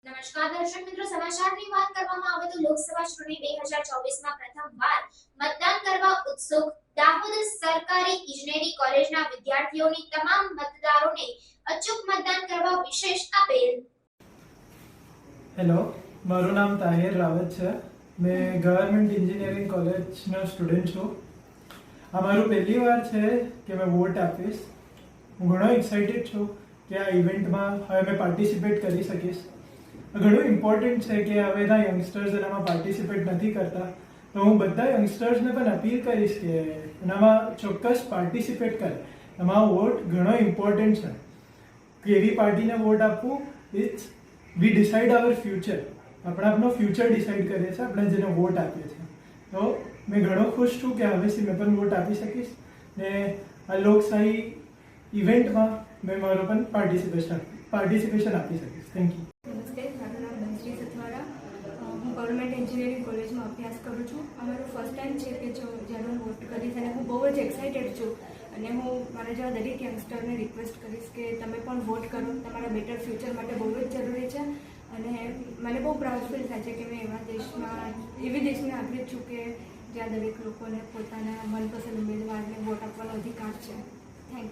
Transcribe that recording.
નમસ્કાર દર્શક મિત્રો, સમાચારની વાત કરવામાં આવે તો લોકસભા ચૂંટણી 2024માં પ્રથમવાર મતદાન કરવા ઉત્સુક દાહોદ સરકારી ઇજનેરી કોલેજના વિદ્યાર્થીઓની તમામ મતદારોને અચૂક મતદાન કરવા વિશેષ અપીલ। હેલો, મારું નામ તાહિર રાવત છે। मैं गवर्नमेंट इंजीनियरिंग कॉलेजનો સ્ટુડન્ટ છું। આ મારું પહેલી વાર છે કે મેં વોટ આપીશ। હું ઘણો એક્સાઇટેડ છું કે આ ઇવેન્ટમાં હવે મેં પાર્ટિસિપેટ કરી શકીશ। ઘણું ઇમ્પોર્ટન્ટ છે કે હવેના યંગસ્ટર્સ એનામાં પાર્ટિસિપેટ નથી કરતા, તો હું બધા યંગસ્ટર્સને પણ અપીલ કરીશ કે એનામાં ચોક્કસ પાર્ટિસિપેટ કરે। એમાં વોટ ઘણો ઇમ્પોર્ટન્ટ છે। કેવી પાર્ટીને વોટ આપવું, it's we decide our future. આપણે આપણો ફ્યુચર ડિસાઇડ કરીએ છીએ આપણે જેને વોટ આપીએ છીએ। તો મેં ઘણો ખુશ છું કે હવેથી મેં પણ વોટ આપી શકીશ ને આ લોકશાહી ઇવેન્ટમાં મેં મારો પણ પાર્ટિસિપેશન આપી શકીશ। Thank you. નમસ્તે, મારું નામ બંશ્રી સથવારા। હું ગવર્મેન્ટ એન્જિનિયરિંગ કોલેજમાં અભ્યાસ કરું છું। આ મારો ફર્સ્ટ ટાઈમ છે કે જ્યારે હું વોટ કરીશ અને હું બહુ જ એક્સાઇટેડ છું અને હું મારા જેવા દરેક યંગસ્ટરને રિક્વેસ્ટ કરીશ કે તમે પણ વોટ કરો। તમારા બેટર ફ્યુચર માટે બહુ જ જરૂરી છે અને મને બહુ પ્રાઉડ ફીલ થાય છે કે મેં એવી દેશની નાગરિક છું કે જ્યાં દરેક લોકોને પોતાના મનપસંદ ઉમેદવારને વોટ આપવાનો અધિકાર છે। Thank you.